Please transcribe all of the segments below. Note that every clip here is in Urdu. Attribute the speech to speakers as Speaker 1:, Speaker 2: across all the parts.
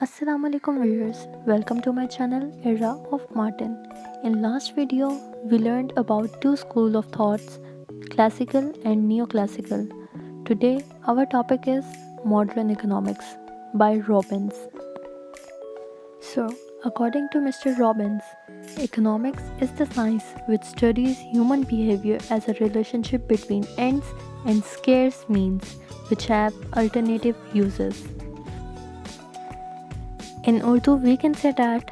Speaker 1: Assalamu alaikum viewers, welcome to my channel Era of Martin. In last video, we learned about two schools of thoughts, classical and neoclassical. Today, our topic is modern economics by Robbins. So, according to Mr. Robbins, economics is the science which studies human behavior as a relationship between ends and scarce means which have alternative uses. In Urdu, we can say that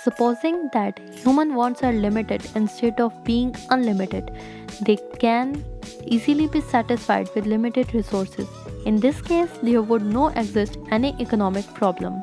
Speaker 1: supposing that human wants are limited instead of being unlimited, they can easily be satisfied with limited resources. In this case, there would not exist any economic problem.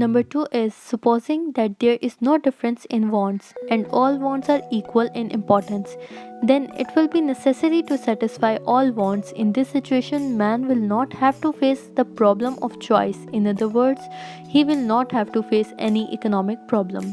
Speaker 1: Number 2 is supposing that there is no difference in wants and all wants are equal in importance, then it will be necessary to satisfy all wants. In this situation, man will not have to face the problem of choice. In other words, he will not have to face any economic problem.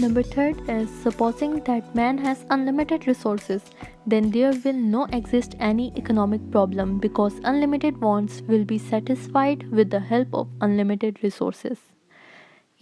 Speaker 1: Number 3 is supposing that man has unlimited resources, then there will not exist any economic problem because unlimited wants will be satisfied with the help of unlimited resources.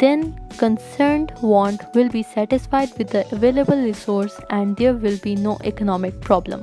Speaker 1: then concerned want will be satisfied with the available resource and there will be no economic problem.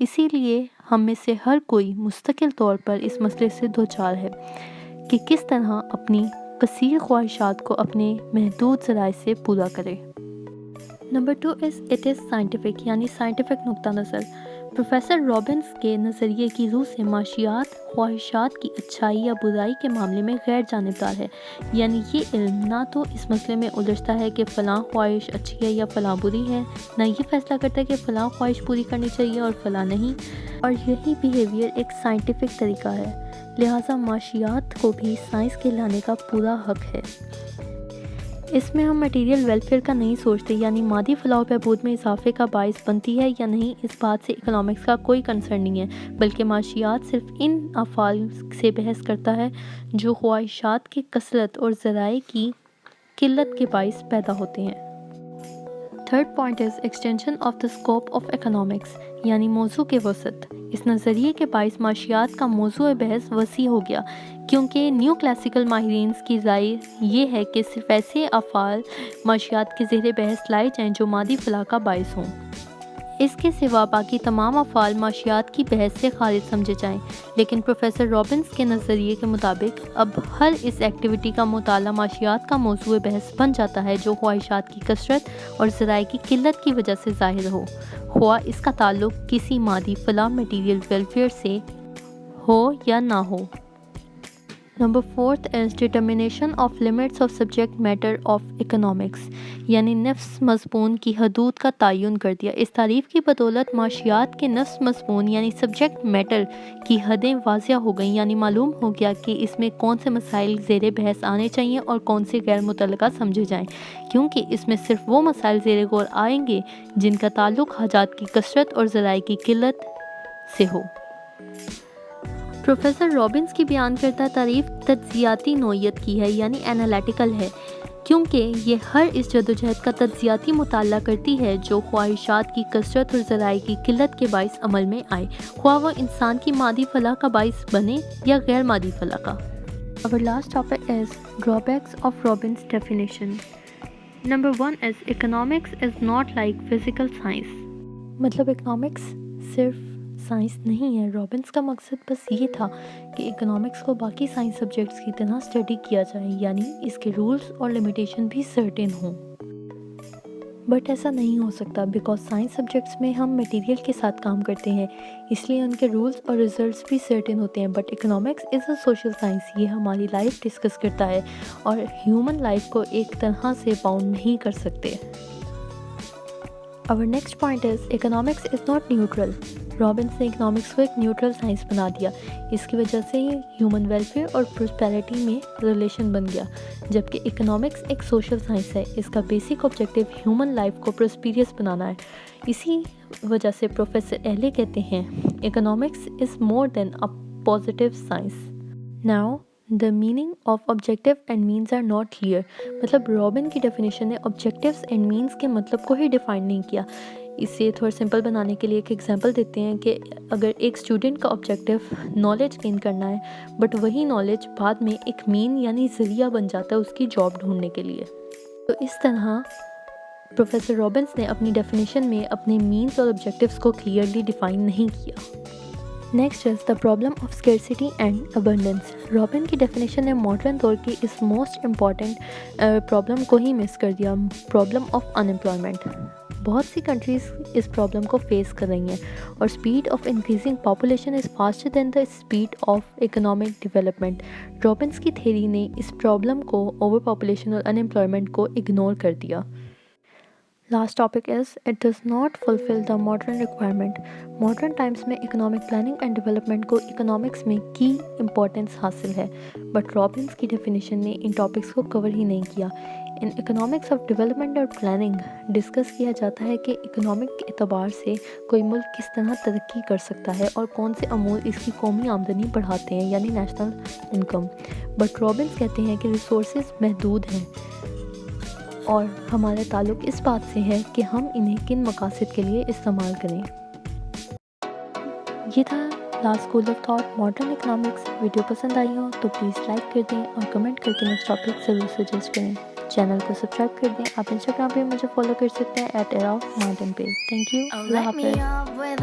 Speaker 1: اسی لیے ہم میں سے ہر کوئی مستقل طور پر اس مسئلے سے دوچار ہے کہ کس طرح اپنی کثیر خواہشات کو اپنے محدود ذرائع سے پورا کرے۔ نمبر 2 اٹ از سائنٹیفک، یعنی سائنٹیفک نقطہ نظر۔ پروفیسر رابنس کے نظریے کی روح سے معاشیات خواہشات کی اچھائی یا برائی کے معاملے میں غیر جانبدار ہے، یعنی یہ علم نہ تو اس مسئلے میں الجھتا ہے کہ فلاں خواہش اچھی ہے یا فلاں بری ہے، نہ یہ فیصلہ کرتا ہے کہ فلاں خواہش پوری کرنی چاہیے اور فلاں نہیں، اور یہی بیہیویئر ایک سائنٹیفک طریقہ ہے، لہٰذا معاشیات کو بھی سائنس کے لانے کا پورا حق ہے۔ اس میں ہم میٹیریل ویلفیئر کا نہیں سوچتے، یعنی مادی فلاح و بہبود میں اضافے کا باعث بنتی ہے یا نہیں، اس بات سے اکنامکس کا کوئی کنسرن نہیں ہے، بلکہ معاشیات صرف ان افعال سے بحث کرتا ہے جو خواہشات کی کثرت اور ذرائع کی قلت کے باعث پیدا ہوتے ہیں۔ Third point is extension of the scope of economics, یعنی موضوع کے وسعت۔ اس نظریے کے باعث معاشیات کا موضوع بحث وسیع ہو گیا، کیونکہ نیو کلاسیکل ماہرین کی رائے یہ ہے کہ صرف ایسے افعال معاشیات کے زیر بحث لائے جائیں جو مادی فلاح کا باعث ہوں۔ اس کے سوا باقی تمام افعال معاشیات کی بحث سے خارج سمجھے جائیں، لیکن پروفیسر رابنس کے نظریے کے مطابق اب ہر اس ایکٹیویٹی کا مطالعہ معاشیات کا موضوع بحث بن جاتا ہے جو خواہشات کی کثرت اور ذرائع کی قلت کی وجہ سے ظاہر ہو، خواہ اس کا تعلق کسی مادی فلاح میٹیریل ویلفیئر سے ہو یا نہ ہو۔ Number 4 is determination of limits of subject matter of economics, یعنی نفس مضمون کی حدود کا تعین کر دیا۔ اس تعریف کی بدولت معاشیات کے نفس مضمون یعنی سبجیکٹ میٹر کی حدیں واضح ہو گئیں، یعنی معلوم ہو گیا کہ اس میں کون سے مسائل زیر بحث آنے چاہیے اور کون سے غیر متعلقہ سمجھے جائیں، کیونکہ اس میں صرف وہ مسائل زیر غور آئیں گے جن کا تعلق حاجات کی کثرت اور ذرائع کی قلت سے ہو۔ پروفیسر رابنس کی بیان کردہ تعریف تجزیاتی نوعیت کی ہے، یعنی انالیٹیکل ہے، کیونکہ یہ ہر اس جدوجہد کا تجزیاتی مطالعہ کرتی ہے جو خواہشات کی کثرت اور ذرائع کی قلت کے باعث عمل میں آئے، خواہ وہ انسان کی مادی فلاح کا باعث بنے یا غیر مادی فلاح کا۔ Our last topic is drawbacks of Robin's definition. Number 1 is economics is not like physical science. مطلب اکنامکس صرف سائنس نہیں ہے۔ رابنس کا مقصد بس یہ تھا کہ اکنامکس کو باقی سائنس سبجیکٹس کی طرح اسٹڈی کیا جائے، یعنی اس کے رولز اور لمیٹیشن بھی سرٹن ہوں۔ بٹ ایسا نہیں ہو سکتا بیکاز سائنس سبجیکٹس میں ہم میٹیریل کے ساتھ کام کرتے ہیں، اس لیے ان کے رولز اور ریزلٹس بھی سرٹن ہوتے ہیں، but economics is a social science, یہ ہماری لائف ڈسکس کرتا ہے اور ہیومن لائف کو ایک طرح سے باؤنڈ نہیں کر سکتے۔ Our next point is economics is not neutral. Robbins نے اکنامکس کو ایک نیوٹرل سائنس بنا دیا، اس کی وجہ سے ہیومن ویلفیئر اور پراسپیرٹی میں ریلیشن بن گیا، جبکہ اکنامکس ایک سوشل سائنس ہے، اس کا بیسک آبجیکٹو ہیومن لائف کو پراسپیریس بنانا ہے۔ اسی وجہ سے پروفیسر اہلے کہتے ہیں economics is more than a positive science. Now the meaning of objective and means are not clear. مطلب رابن کی ڈیفینیشن نے objectives and means کے مطلب کو ہی ڈیفائن نہیں کیا۔ اسے تھوڑا سمپل بنانے کے لیے ایک ایگزامپل دیتے ہیں کہ اگر ایک اسٹوڈنٹ کا آبجیکٹیو نالج گین کرنا ہے بٹ وہی نالج بعد میں ایک مین یعنی ذریعہ بن جاتا ہے اس کی جاب ڈھونڈنے کے لیے، تو اس طرح پروفیسر رابنس نے اپنی ڈیفینیشن میں اپنے مینس اور آبجیکٹیوز کو کلیئرلی ڈیفائن نہیں کیا۔ Next is the problem of scarcity and abundance. Robin کی ڈیفینیشن نے ماڈرن دور کی اس موسٹ امپورٹنٹ پرابلم کو ہی مس کر دیا، پرابلم آف ان امپلائمنٹ۔ بہت سی کنٹریز اس پرابلم کو فیس کر رہی ہیں اور speed of increasing population is faster than the speed of economic development. Robbins کی تھیری نے اس پرابلم کو اوور پاپولیشن اور ان امپلائمنٹ کو اگنور کر دیا۔ Last topic is it does not fulfil the modern requirement. Modern Times میں اکنامک پلاننگ اینڈ ڈیولپمنٹ کو اکنامکس میں کی امپورٹنس حاصل ہے، بٹ رابنس کی ڈیفینیشن نے ان ٹاپکس کو کور ہی نہیں کیا۔ ان اکنامکس آف ڈیولپمنٹ اور پلاننگ ڈسکس کیا جاتا ہے کہ اکنامک کے اعتبار سے کوئی ملک کس طرح ترقی کر سکتا ہے اور کون سے امور اس کی قومی آمدنی بڑھاتے ہیں، یعنی نیشنل انکم، بٹ رابنس کہتے ہیں کہ ریسورسز محدود ہیں اور ہمارا تعلق اس بات سے ہے کہ ہم انہیں کن مقاصد کے لیے استعمال کریں۔ یہ تھا last school of thought modern economics. Video پسند آئی ہو تو پلیز لائک کر دیں اور کمنٹ کر کے نیکسٹ ٹاپک ضرور سجیسٹ کریں۔ چینل کو سبسکرائب کر دیں۔ آپ انسٹاگرام پہ مجھے فالو کر سکتے ہیں @era_mountain پہ۔ تھینک یو، اللہ حافظ۔